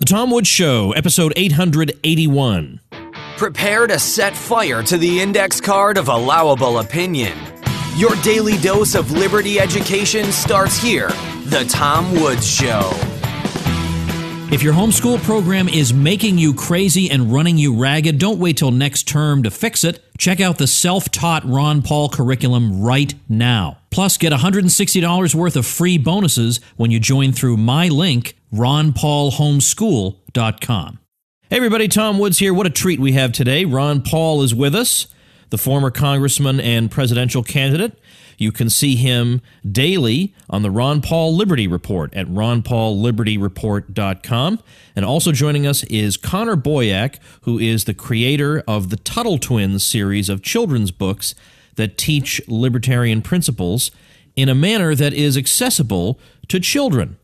The Tom Woods Show, episode 881. Prepare to set fire to the index card of allowable opinion. Your daily dose of liberty education starts here. The Tom Woods Show. If your homeschool program is making you crazy and running you ragged, don't wait till next term to fix it. Check out the self-taught Ron Paul curriculum right now. Plus, get $160 worth of free bonuses when you join through my link, ronpaulhomeschool.com. Hey everybody, Tom Woods here. What a treat we have today. Ron Paul is with us, the former congressman and presidential candidate. You can see him daily on the Ron Paul Liberty Report at ronpaullibertyreport.com. And also joining us is Connor Boyack, who is the creator of the Tuttle Twins series of children's books that teach libertarian principles in a manner that is accessible to children.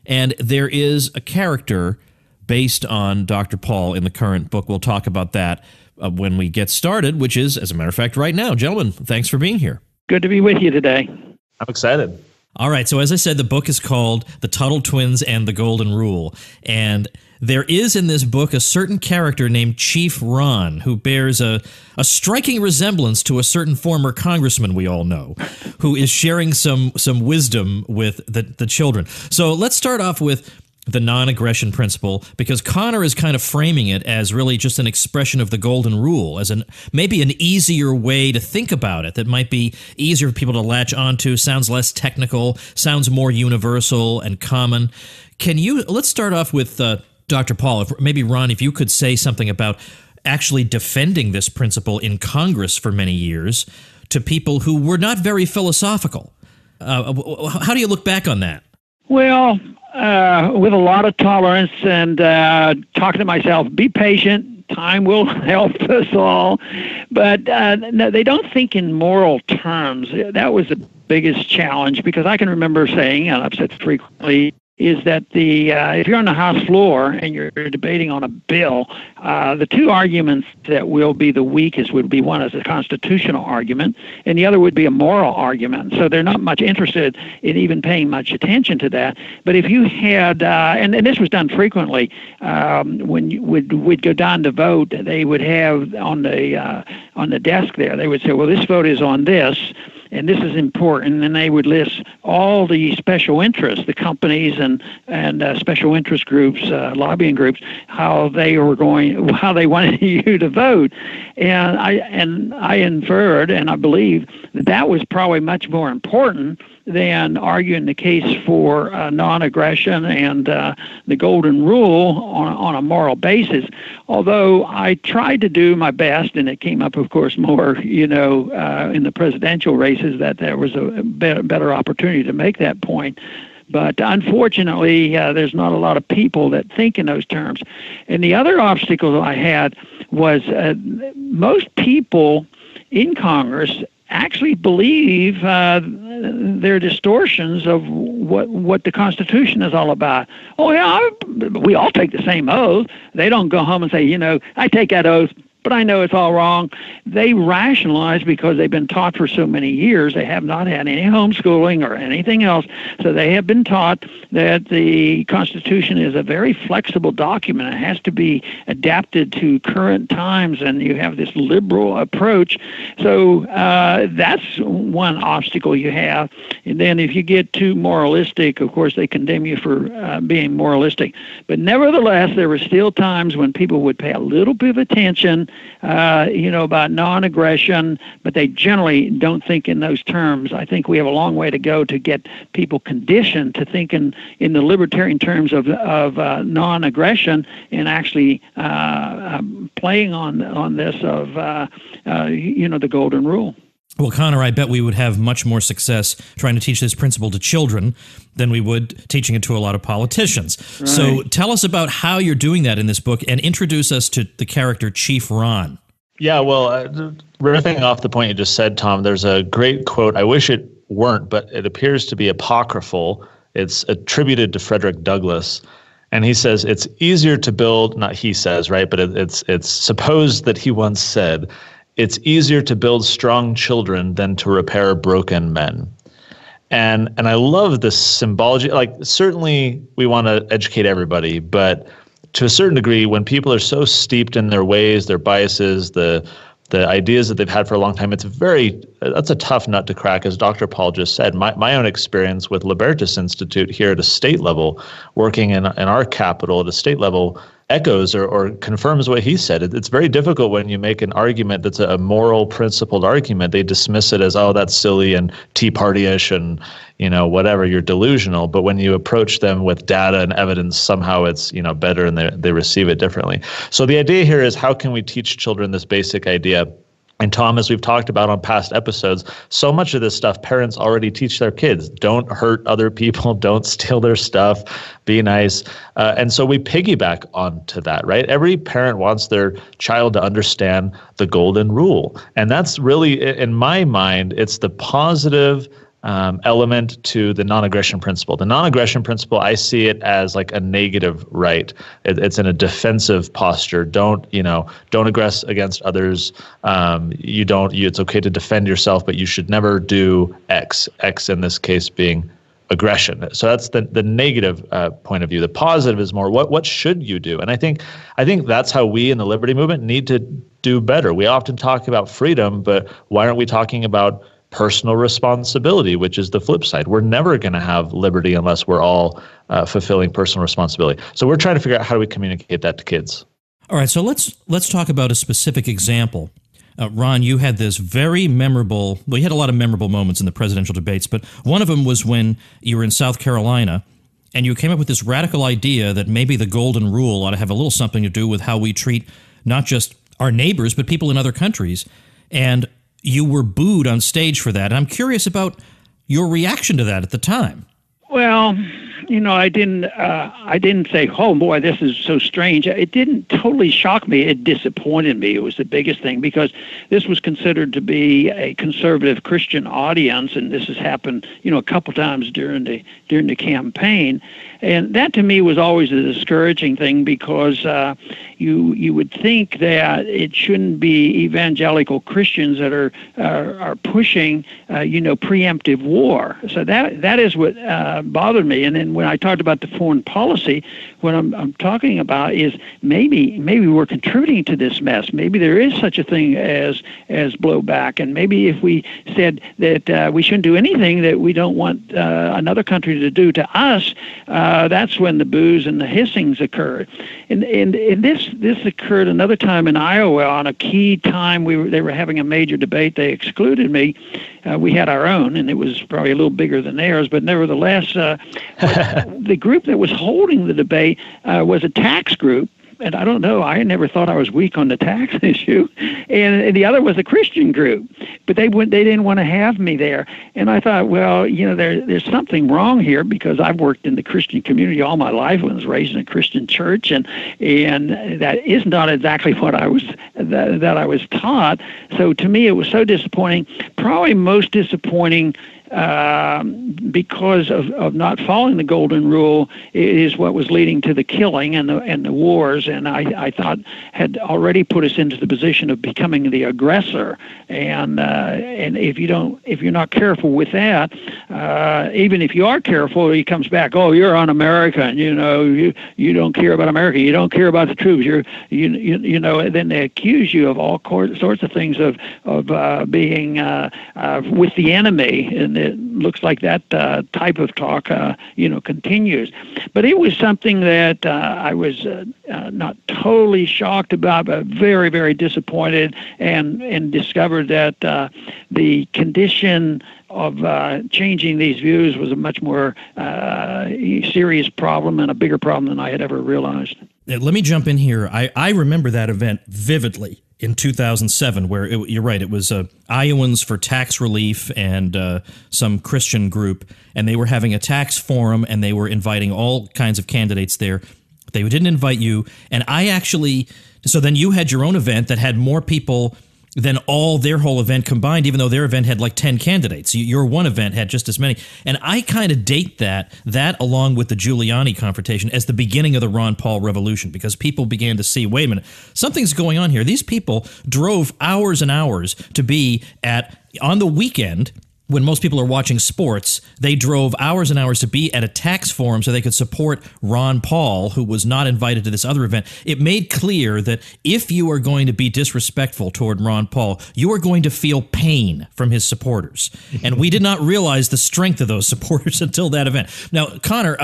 And there is a character based on Dr. Paul in the current book. We'll talk about that when we get started, which is, as a matter of fact, right now. Gentlemen, thanks for being here. Good to be with you today. I'm excited. All right. So as I said, the book is called The Tuttle Twins and the Golden Rule. And there is in this book a certain character named Chief Ron who bears a striking resemblance to a certain former congressman we all know who is sharing some wisdom with the children. So let's start off with the non-aggression principle, because Connor is kind of framing it as really just an expression of the golden rule, as maybe an easier way to think about it that might be easier for people to latch onto, sounds less technical, sounds more universal and common. Let's start off with Dr. Paul. Maybe, Ron, if you could say something about actually defending this principle in Congress for many years to people who were not very philosophical. How do you look back on that? Well, with a lot of tolerance and talking to myself, be patient, time will help us all. But no, they don't think in moral terms. That was the biggest challenge, because I can remember saying, and I've said frequently, is that if you're on the House floor and you're debating on a bill, the two arguments that will be the weakest would be, one is a constitutional argument, and the other would be a moral argument. So they're not much interested in even paying much attention to that. But if you had, and this was done frequently, when you would go down to vote, they would have on the desk there, they would say, well, this vote is on this, and this is important, and they would list all the special interests, the companies and special interest groups, lobbying groups, how they wanted you to vote, and I inferred, and I believe that was probably much more important than arguing the case for non-aggression and the golden rule on a moral basis. Although I tried to do my best, and it came up, of course, more, in the presidential races, that there was a better opportunity to make that point. But unfortunately, there's not a lot of people that think in those terms. And the other obstacle I had was most people in Congress actually believe their distortions of what the Constitution is all about. Oh, yeah, we all take the same oath. They don't go home and say, I take that oath, but I know it's all wrong. They rationalize because they've been taught for so many years. They have not had any homeschooling or anything else. So they have been taught that the Constitution is a very flexible document. It has to be adapted to current times, and you have this liberal approach. So that's one obstacle you have. And then if you get too moralistic, of course, they condemn you for being moralistic. But nevertheless, there were still times when people would pay a little bit of attention about non-aggression, but they generally don't think in those terms. I think we have a long way to go to get people conditioned to think in the libertarian terms of non-aggression, and actually playing on this of the golden rule. Well, Connor, I bet we would have much more success trying to teach this principle to children than we would teaching it to a lot of politicians. Right. So tell us about how you're doing that in this book, and introduce us to the character Chief Ron. Yeah, well, riffing off the point you just said, Tom, there's a great quote. I wish it weren't, but it appears to be apocryphal. It's attributed to Frederick Douglass. And he says, it's easier to build, not he says, right, but it's supposed that he once said, it's easier to build strong children than to repair broken men. And I love this symbology. Like, certainly we want to educate everybody, but to a certain degree, when people are so steeped in their ways, their biases, the ideas that they've had for a long time, that's a tough nut to crack, as Dr. Paul just said. My own experience with Libertas Institute here at a state level, working in our capital at a state level, echoes or confirms what he said. It's very difficult when you make an argument that's a moral, principled argument. They dismiss it as, oh, that's silly and Tea Party-ish and, whatever, you're delusional. But when you approach them with data and evidence, somehow it's, better and they receive it differently. So the idea here is, how can we teach children this basic idea? And Tom, as we've talked about on past episodes, so much of this stuff parents already teach their kids. Don't hurt other people. Don't steal their stuff. Be nice. And so we piggyback onto that, right? Every parent wants their child to understand the golden rule. And that's really, in my mind, it's the positive element to the non-aggression principle. The non-aggression principle, I see it as like a negative right. It's in a defensive posture. Don't aggress against others. It's okay to defend yourself, but you should never do X. X in this case being aggression. So that's the negative point of view. The positive is more, what should you do? And I think that's how we in the liberty movement need to do better. We often talk about freedom, but why aren't we talking about personal responsibility, which is the flip side? We're never going to have liberty unless we're all fulfilling personal responsibility. So we're trying to figure out, how do we communicate that to kids? All right, so let's talk about a specific example. Ron, you had this very memorable, well, you had a lot of memorable moments in the presidential debates, but one of them was when you were in South Carolina and you came up with this radical idea that maybe the golden rule ought to have a little something to do with how we treat not just our neighbors, but people in other countries. And you were booed on stage for that. And I'm curious about your reaction to that at the time. Well, I didn't say, oh boy, this is so strange. It didn't totally shock me. It disappointed me. It was the biggest thing, because this was considered to be a conservative Christian audience, and this has happened, a couple times during the campaign. And that to me was always a discouraging thing, because you would think that it shouldn't be evangelical Christians that are pushing preemptive war. So that is what bothered me. And then when I talked about the foreign policy, what I'm talking about is maybe we're contributing to this mess. Maybe there is such a thing as blowback, and maybe if we said that we shouldn't do anything that we don't want another country to do to us, that's when the boos and the hissings occurred. And this occurred another time in Iowa on a key time. They were having a major debate. They excluded me. We had our own, and it was probably a little bigger than theirs, but nevertheless, the group that was holding the debate was a tax group. And I don't know, I never thought I was weak on the tax issue. And the other was a Christian group. But they didn't want to have me there. And I thought, well, there's something wrong here, because I've worked in the Christian community all my life. I was raised in a Christian church, and that is not exactly what I was taught. So to me, it was so disappointing. Probably most disappointing because of not following the golden rule is what was leading to the killing and the wars, and I thought had already put us into the position of becoming the aggressor. And if you're not careful with that, even if you are careful, he comes back, oh, you're un-American, you don't care about America, you don't care about the troops, then they accuse you of all sorts of things of being with the enemy. And it looks like that type of talk, continues. But it was something that I was not totally shocked about, but very, very disappointed, and discovered that the condition of changing these views was a much more serious problem and a bigger problem than I had ever realized. Let me jump in here. I remember that event vividly. In 2007, where you're right, it was Iowans for Tax Relief and some Christian group, and they were having a tax forum, and they were inviting all kinds of candidates there. They didn't invite you, and so then you had your own event that had more people than all their whole event combined, even though their event had like 10 candidates. Your one event had just as many. And I kind of date that along with the Giuliani confrontation as the beginning of the Ron Paul revolution, because people began to see, wait a minute, something's going on here. These people drove hours and hours to be on the weekend when most people are watching sports, they drove hours and hours to be at a tax forum so they could support Ron Paul, who was not invited to this other event. It made clear that if you are going to be disrespectful toward Ron Paul, you are going to feel pain from his supporters. And we did not realize the strength of those supporters until that event. Now, Connor,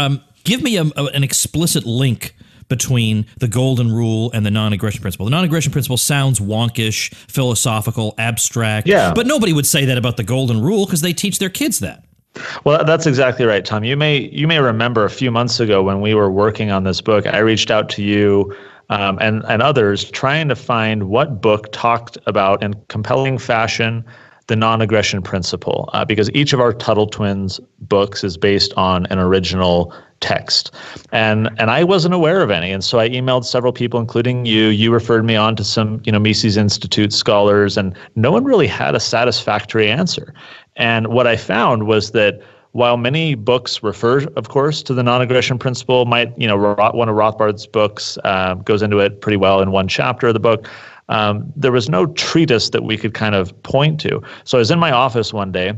give me an explicit link between the Golden Rule and the non-aggression principle. The non-aggression principle sounds wonkish, philosophical, abstract, but nobody would say that about the Golden Rule because they teach their kids that. Well, that's exactly right, Tom. You may remember a few months ago when we were working on this book, I reached out to you and others trying to find what book talked about in compelling fashion the non-aggression principle, because each of our Tuttle Twins books is based on an original text. And I wasn't aware of any. And so I emailed several people, including you. You referred me on to some, Mises Institute scholars, and no one really had a satisfactory answer. And what I found was that while many books refer, of course, to the non-aggression principle, one of Rothbard's books goes into it pretty well in one chapter of the book. There was no treatise that we could kind of point to. So I was in my office one day,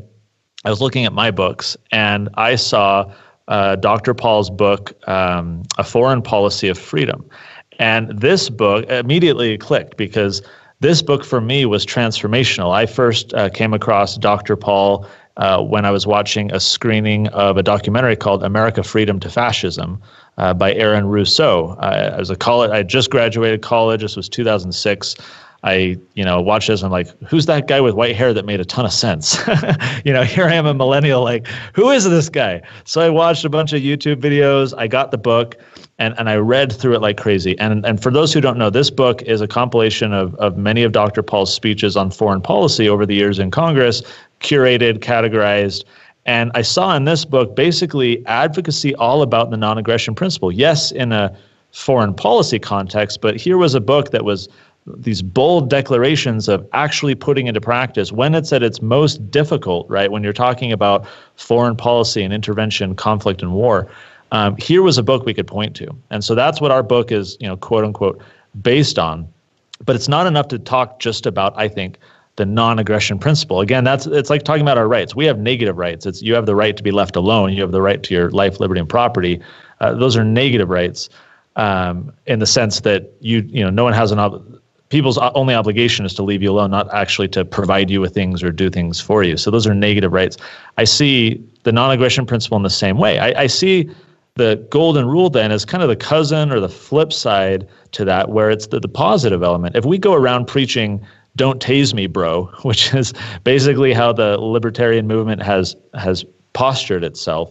I was looking at my books, and I saw Dr. Paul's book, A Foreign Policy of Freedom. And this book immediately clicked because this book for me was transformational. I first came across Dr. Paul when I was watching a screening of a documentary called America, Freedom to Fascism by Aaron Rousseau. I just graduated college. This was 2006. I watched this and I'm like, who's that guy with white hair that made a ton of sense? Here I am, a millennial, like, who is this guy? So I watched a bunch of YouTube videos. I got the book and I read through it like crazy. And for those who don't know, this book is a compilation of many of Dr. Paul's speeches on foreign policy over the years in Congress, curated, categorized. And I saw in this book basically advocacy all about the non-aggression principle. Yes, in a foreign policy context, but here was a book that was these bold declarations of actually putting into practice when it's at its most difficult, right? When you're talking about foreign policy and intervention, conflict, and war. Here was a book we could point to. And so that's what our book is, quote unquote, based on. But it's not enough to talk just about, I think, the non-aggression principle. Again, it's like talking about our rights. We have negative rights. You have the right to be left alone. You have the right to your life, liberty, and property. Those are negative rights in the sense that no one has people's only obligation is to leave you alone, not actually to provide you with things or do things for you. So those are negative rights. I see the non-aggression principle in the same way. I see the Golden Rule then as kind of the cousin or the flip side to that, where it's the positive element. If we go around preaching, "Don't tase me, bro," which is basically how the libertarian movement has postured itself,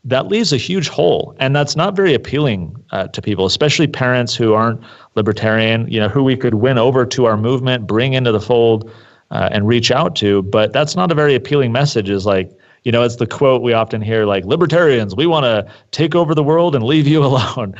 that leaves a huge hole. And that's not very appealing to people, especially parents who aren't libertarian, who we could win over to our movement, bring into the fold and reach out to. But that's not a very appealing message. Is like, it's the quote we often hear, like, libertarians, we want to take over the world and leave you alone.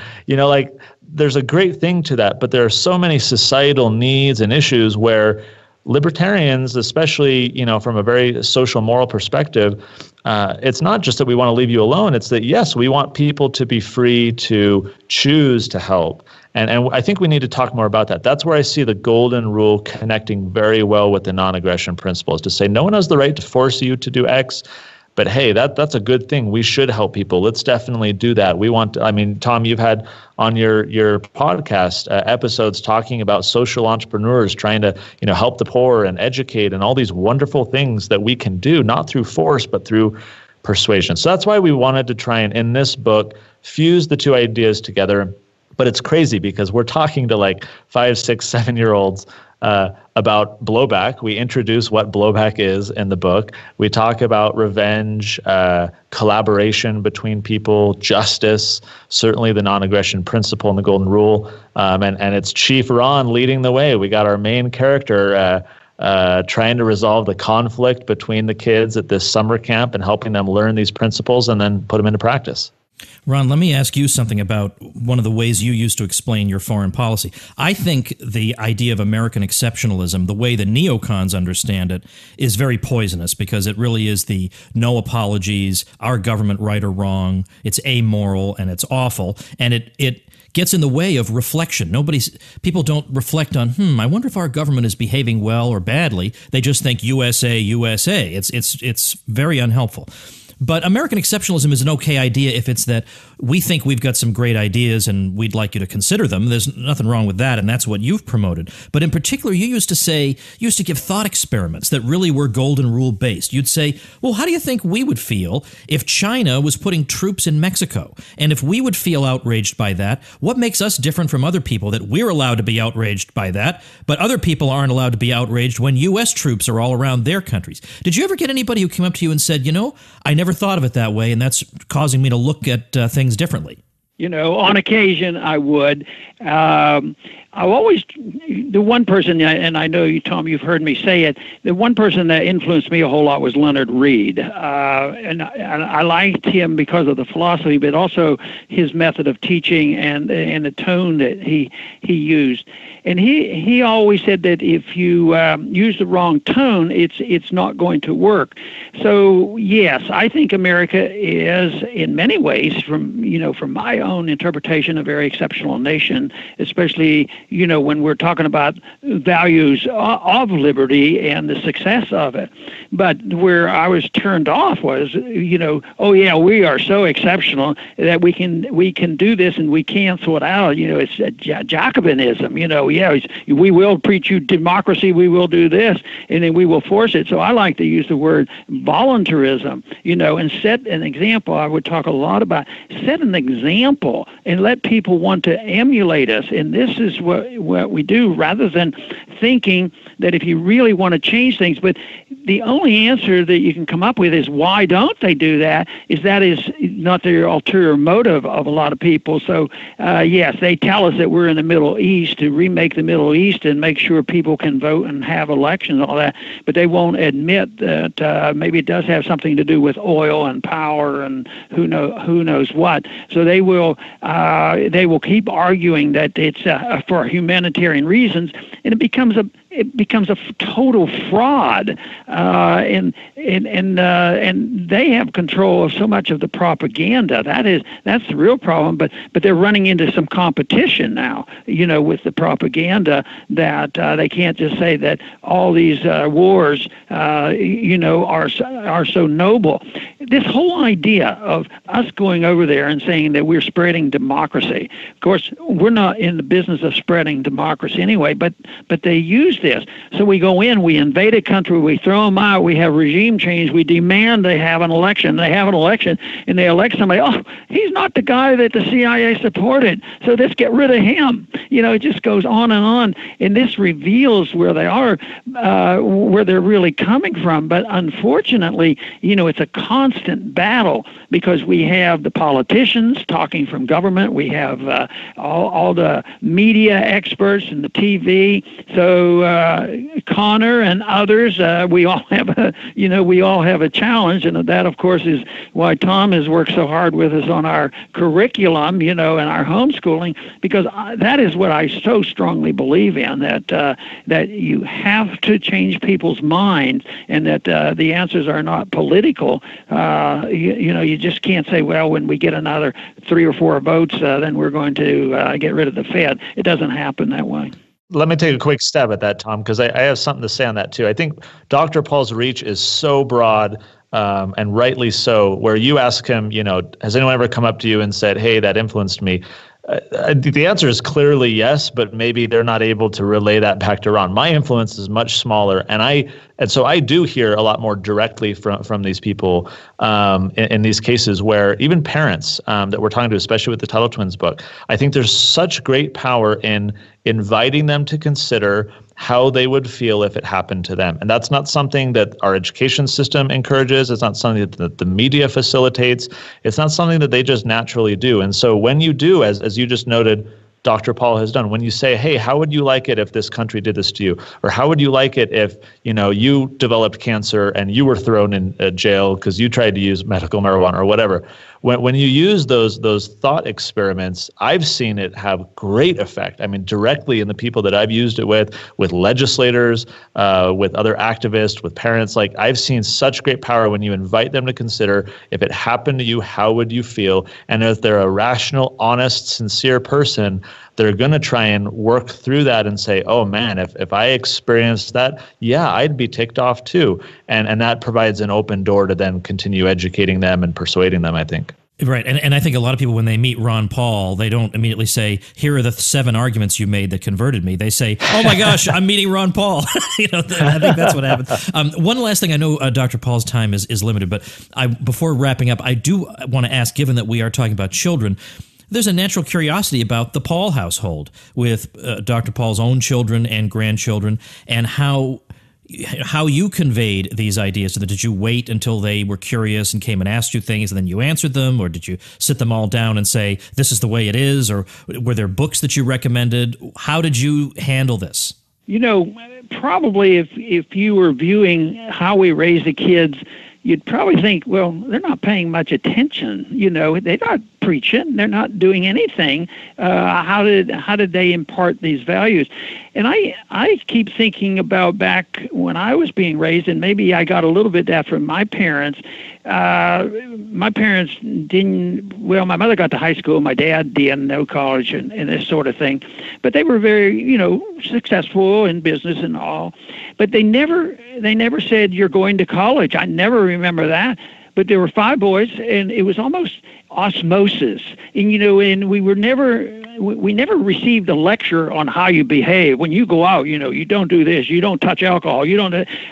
There's a great thing to that, but there are so many societal needs and issues where libertarians, especially, from a very social moral perspective, it's not just that we want to leave you alone. It's that, yes, we want people to be free to choose to help. And I think we need to talk more about that. That's where I see the Golden Rule connecting very well with the non-aggression principle, is to say no one has the right to force you to do X. But hey, that's a good thing. We should help people. Let's definitely do that. Tom, you've had on your podcast episodes talking about social entrepreneurs trying to help the poor and educate and all these wonderful things that we can do, not through force, but through persuasion. So that's why we wanted to try and, in this book, fuse the two ideas together. But it's crazy because we're talking to like 5, 6, 7-year-olds about blowback. We introduce what blowback is in the book. We talk about revenge, collaboration between people, justice, certainly the non-aggression principle and the Golden Rule. And it's Chief Ron leading the way. We got our main character trying to resolve the conflict between the kids at this summer camp and helping them learn these principles and then put them into practice. Ron, let me ask you something about one of the ways you used to explain your foreign policy. I think the idea of American exceptionalism, the way the neocons understand it, is very poisonous because it really is the no apologies, our government right or wrong, it's amoral and it's awful, and it gets in the way of reflection. People don't reflect on, I wonder if our government is behaving well or badly. They just think USA, USA. It's very unhelpful. But American exceptionalism is an okay idea if it's that we think we've got some great ideas and we'd like you to consider them. There's nothing wrong with that, and that's what you've promoted. But in particular, you used to give thought experiments that really were golden rule based. You'd say, well, how do you think we would feel if China was putting troops in Mexico? And if we would feel outraged by that, what makes us different from other people that we're allowed to be outraged by that, but other people aren't allowed to be outraged when U.S. troops are all around their countries? Did you ever get anybody who came up to you and said, I never thought of it that way, and that's causing me to look at things differently? On occasion I would. I've always, the one person, and I know you, Tom, you've heard me say it, the one person that influenced me a whole lot was Leonard Reed. And I liked him because of the philosophy, but also his method of teaching and the tone that he used. And he always said that if you use the wrong tone, it's not going to work. So yes, I think America is in many ways, from my own interpretation, a very exceptional nation, especially when we're talking about values of liberty and the success of it. But where I was turned off was, oh yeah, we are so exceptional that we can do this and we cancel it out. It's Jacobinism. We will preach you democracy. We will do this, and then we will force it. So I like to use the word voluntarism. And set an example. I would talk a lot about set an example and let people want to emulate us. And this is what we do, rather than thinking that if you really want to change things, but the only answer that you can come up with is why don't they do that? That is not their ulterior motive of a lot of people. So yes, they tell us that we're in the Middle East to remake the Middle East and make sure people can vote and have elections and all that, but they won't admit that maybe it does have something to do with oil and power and who knows what. So they will keep arguing that it's for humanitarian reasons, and it becomes a total fraud, and they have control of so much of the propaganda. That's the real problem. But they're running into some competition now, with the propaganda, that they can't just say that all these wars, are so noble. This whole idea of us going over there and saying that we're spreading democracy. Of course, we're not in the business of spreading democracy anyway, but they use this. So we go in, we invade a country, we throw them out, we have regime change, we demand they have an election. They have an election, and they elect somebody. Oh, he's not the guy that the CIA supported, so let's get rid of him. It just goes on, and this reveals where they are, where they're really coming from. But unfortunately, it's a constant battle, because we have the politicians talking from government, we have all the media experts and the TV. So Connor and others, we all have a challenge, and that, of course, is why Tom has worked so hard with us on our curriculum, and our homeschooling, because that is what I so strongly believe in, that you have to change people's minds, and that the answers are not political. You just can't say, well, when we get another 3 or 4 votes, then we're going to get rid of the Fed. It doesn't happen that way. Let me take a quick stab at that, Tom, because I have something to say on that too. I think Dr. Paul's reach is so broad, and rightly so, where you ask him, has anyone ever come up to you and said, hey, that influenced me? The answer is clearly yes, but maybe they're not able to relay that back to Ron. My influence is much smaller, and so I do hear a lot more directly from these people in these cases, where even parents that we're talking to, especially with the Tuttle Twins book, I think there's such great power in inviting them to consider how they would feel if it happened to them. And that's not something that our education system encourages. It's not something that the media facilitates. It's not something that they just naturally do. And so when you do, as you just noted, Dr. Paul has done. When you say, hey, how would you like it if this country did this to you? Or how would you like it if, you developed cancer and you were thrown in jail because you tried to use medical marijuana or whatever? When you use those thought experiments, I've seen it have great effect. I mean, directly in the people that I've used it with legislators, with other activists, with parents. Like, I've seen such great power when you invite them to consider, if it happened to you, how would you feel? And if they're a rational, honest, sincere person, they're going to try and work through that and say, oh man, if I experienced that, yeah, I'd be ticked off too. And that provides an open door to then continue educating them and persuading them, I think. Right. And I think a lot of people, when they meet Ron Paul, they don't immediately say, here are the 7 arguments you made that converted me. They say, oh my gosh, I'm meeting Ron Paul. I think that's what happened. One last thing. I know Dr. Paul's time is limited, but before wrapping up, I do want to ask, given that we are talking about children, there's a natural curiosity about the Paul household with Dr. Paul's own children and grandchildren, and how you conveyed these ideas to them. Did you wait until they were curious and came and asked you things and then you answered them? Or did you sit them all down and say, this is the way it is? Or were there books that you recommended? How did you handle this? Probably if you were viewing how we raise the kids, you'd probably think, well, they're not paying much attention. They're not preaching. They're not doing anything. How did they impart these values? And I keep thinking about back when I was being raised, and maybe I got a little bit that from my parents. My parents didn't, well, my mother got to high school, my dad didn't, no college and this sort of thing. But they were very, successful in business and all. But they never said, you're going to college. I never remember that. But there were 5 boys, and it was almost osmosis. And, and we never received a lecture on how you behave. When you go out, you don't do this, you don't touch alcohol,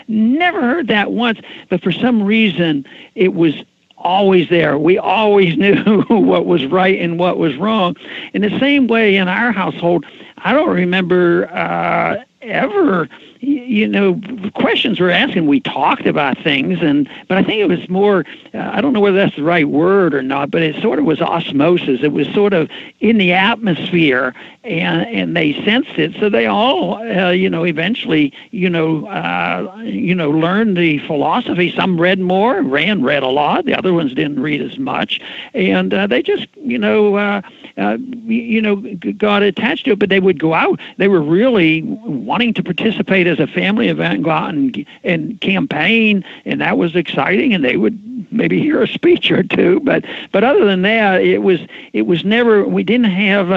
never heard that once. But for some reason, it was always there. We always knew what was right and what was wrong. In the same way in our household, I don't remember ever, questions were asking. We talked about things, but I think it was more, I don't know whether that's the right word or not, but it sort of was osmosis. It was sort of in the atmosphere, and they sensed it. So they all, eventually, learned the philosophy. Some read more, read a lot. The other ones didn't read as much, and they just, got attached to it. But they would go out. They were really wanting to participate as a family event, go out and campaign, and that was exciting. And they would maybe hear a speech or two, but other than that, it was never. We didn't have.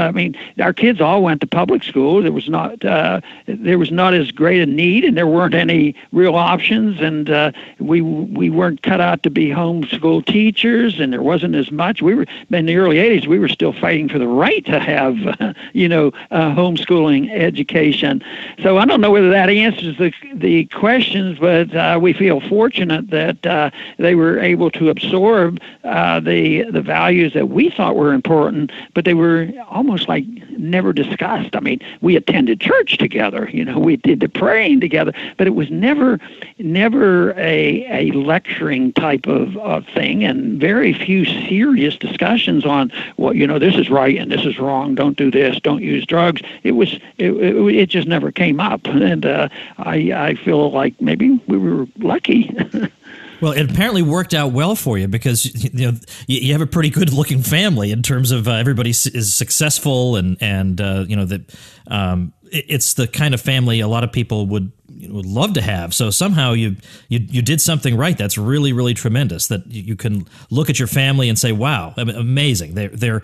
Our kids all went to public school. There was not as great a need, and there weren't any real options, and we weren't cut out to be homeschool teachers, and there wasn't as much. We were in the early '80s. We were still fighting for the right to have homeschooling education. So I don't know whether that answers the questions, but we feel fortunate that they were able to absorb the values that we thought were important, but they were almost like never discussed. We attended church together, we did the praying together, but it was never a lecturing type of thing, and very few serious discussions on this is right and this is wrong, don't do this, don't use drugs. It just never came up, and I feel like maybe we were lucky. Well, it apparently worked out well for you, because you have a pretty good-looking family in terms of everybody is successful, and it's the kind of family a lot of people would love to have. So somehow you did something right. That's really, really tremendous. That you can look at your family and say, "Wow, amazing! They're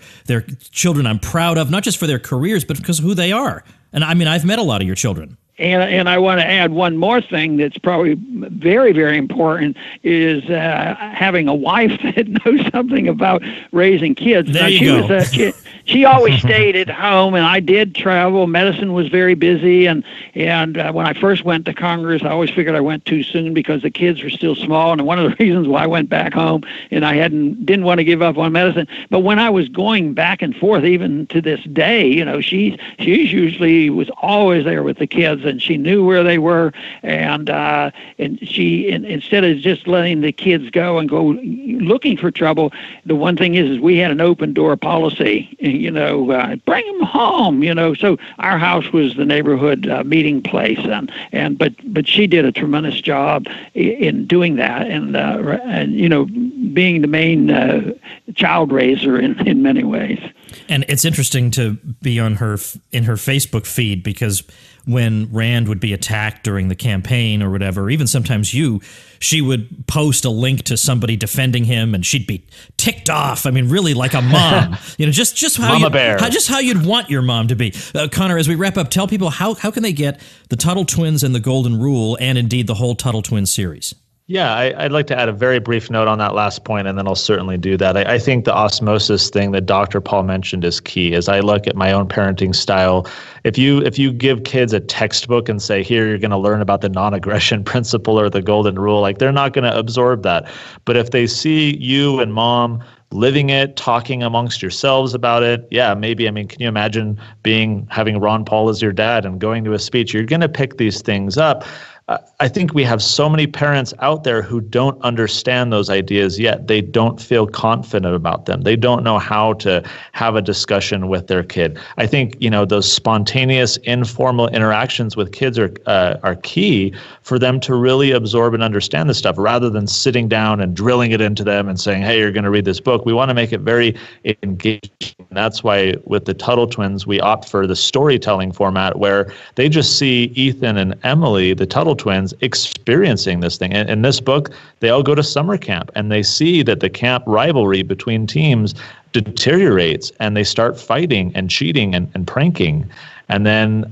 children I'm proud of, not just for their careers, but because of who they are." And I've met a lot of your children. And I want to add one more thing that's probably very, very important, is having a wife that knows something about raising kids. There you go. She always stayed at home, and I did travel. Medicine was very busy, and when I first went to Congress, I always figured I went too soon because the kids were still small, and one of the reasons why I went back home, and I didn't want to give up on medicine. But when I was going back and forth, even to this day, she usually was always there with the kids. kids, and she knew where they were, and she instead of just letting the kids go and go looking for trouble, the one thing is we had an open door policy, bring them home, so our house was the neighborhood meeting place, but she did a tremendous job in doing that, and being the main child raiser in many ways. And it's interesting to be in her Facebook feed, because when Rand would be attacked during the campaign or whatever, even sometimes she would post a link to somebody defending him, and she'd be ticked off. I mean, really like a mom, just how Mama Bear. just how you'd want your mom to be. Connor, as we wrap up, tell people how can they get the Tuttle Twins and the Golden Rule, and indeed the whole Tuttle Twins series? Yeah, I'd like to add a very brief note on that last point, and then I'll certainly do that. I think the osmosis thing that Dr. Paul mentioned is key. As I look at my own parenting style, if you give kids a textbook and say, here, you're going to learn about the non-aggression principle or the golden rule, like, they're not going to absorb that. But if they see you and mom living it, talking amongst yourselves about it, yeah, maybe. I mean, can you imagine having Ron Paul as your dad and going to a speech? You're going to pick these things up. I think we have so many parents out there who don't understand those ideas yet. They don't feel confident about them. They don't know how to have a discussion with their kid. I think, those spontaneous, informal interactions with kids are key for them to really absorb and understand this stuff, rather than sitting down and drilling it into them and saying, hey, you're going to read this book. We want to make it very engaging. That's why with the Tuttle Twins, we opt for the storytelling format, where they just see Ethan and Emily, the Tuttle Twins, experiencing this thing. And in this book, they all go to summer camp, and they see that the camp rivalry between teams deteriorates, and they start fighting and cheating and pranking. And then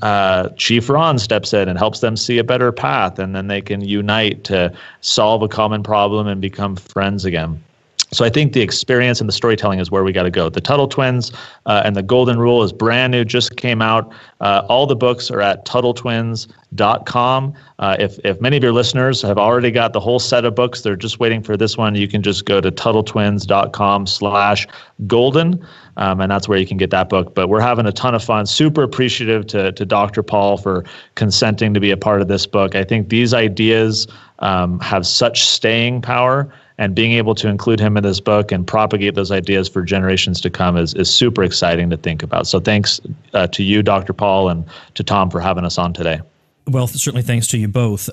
Chief Ron steps in and helps them see a better path, and then they can unite to solve a common problem and become friends again. So I think the experience and the storytelling is where we got to go. The Tuttle Twins and the Golden Rule is brand new, just came out. All the books are at TuttleTwins.com. If many of your listeners have already got the whole set of books, they're just waiting for this one, you can just go to TuttleTwins.com/golden, and that's where you can get that book. But we're having a ton of fun. Super appreciative to Dr. Paul for consenting to be a part of this book. I think these ideas have such staying power, and being able to include him in this book and propagate those ideas for generations to come is super exciting to think about. So thanks to you, Dr. Paul, and to Tom for having us on today. Well, certainly thanks to you both.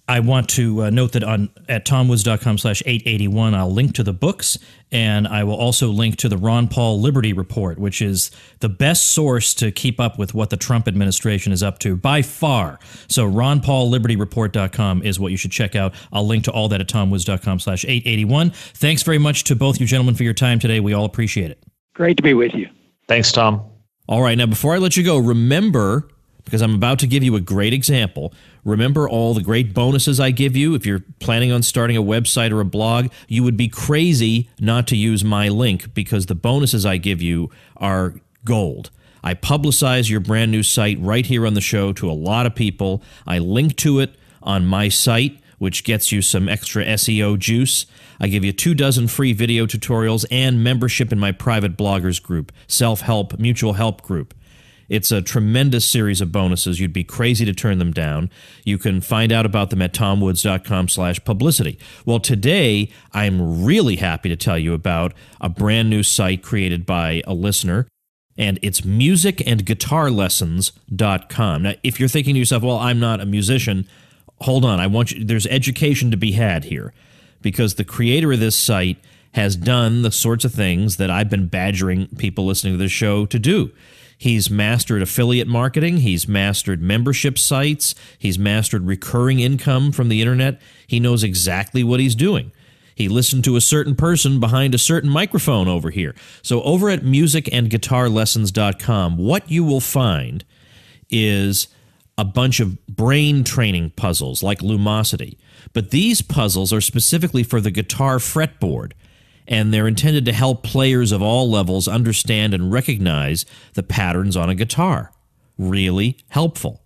I want to note that at tomwoods.com/881, I'll link to the books, and I will also link to the Ron Paul Liberty Report, which is the best source to keep up with what the Trump administration is up to by far. So ronpaullibertyreport.com is what you should check out. I'll link to all that at tomwoods.com/881. Thanks very much to both you gentlemen for your time today. We all appreciate it. Great to be with you. Thanks, Tom. All right, now before I let you go, remember, because I'm about to give you a great example, remember all the great bonuses I give you. If you're planning on starting a website or a blog, you would be crazy not to use my link, because the bonuses I give you are gold. I publicize your brand new site right here on the show to a lot of people. I link to it on my site, which gets you some extra SEO juice. I give you 24 free video tutorials and membership in my private bloggers group, Self-Help Mutual Help Group. It's a tremendous series of bonuses. You'd be crazy to turn them down. You can find out about them at tomwoods.com/publicity. Well, today, I'm really happy to tell you about a brand new site created by a listener, and it's musicandguitarlessons.com. Now, if you're thinking to yourself, well, I'm not a musician, hold on. There's education to be had here, because the creator of this site has done the sorts of things that I've been badgering people listening to this show to do. He's mastered affiliate marketing. He's mastered membership sites. He's mastered recurring income from the internet. He knows exactly what he's doing. He listened to a certain person behind a certain microphone over here. So over at musicandguitarlessons.com, what you will find is a bunch of brain training puzzles like Lumosity. But these puzzles are specifically for the guitar fretboard, and they're intended to help players of all levels understand and recognize the patterns on a guitar. Really helpful.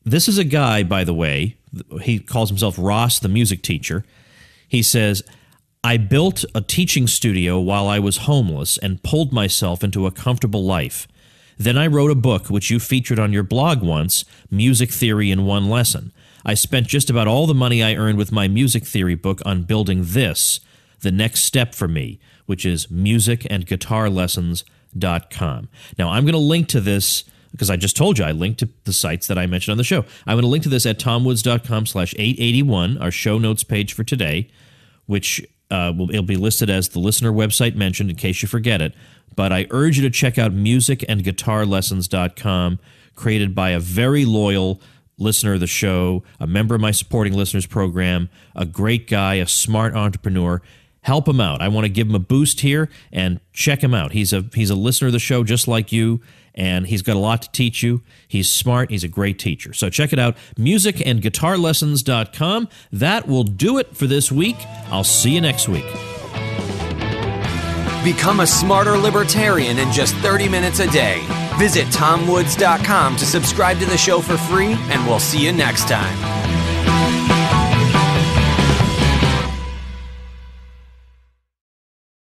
This is a guy, by the way, he calls himself Ross the Music Teacher. He says, I built a teaching studio while I was homeless and pulled myself into a comfortable life. Then I wrote a book, which you featured on your blog once, Music Theory in One Lesson. I spent just about all the money I earned with my music theory book on building this, the next step for me, which is musicandguitarlessons.com. Now, I'm going to link to this because I just told you I linked to the sites that I mentioned on the show. I'm going to link to this at tomwoods.com/881, our show notes page for today, which it'll be listed as the listener website mentioned in case you forget it. But I urge you to check out musicandguitarlessons.com, created by a very loyal listener of the show, a member of my supporting listeners program, a great guy, a smart entrepreneur. Help him out. I want to give him a boost here, and check him out. He's a listener of the show just like you, and he's got a lot to teach you. He's smart. He's a great teacher. So check it out, musicandguitarlessons.com. That will do it for this week. I'll see you next week. Become a smarter libertarian in just 30 minutes a day. Visit tomwoods.com to subscribe to the show for free, and we'll see you next time.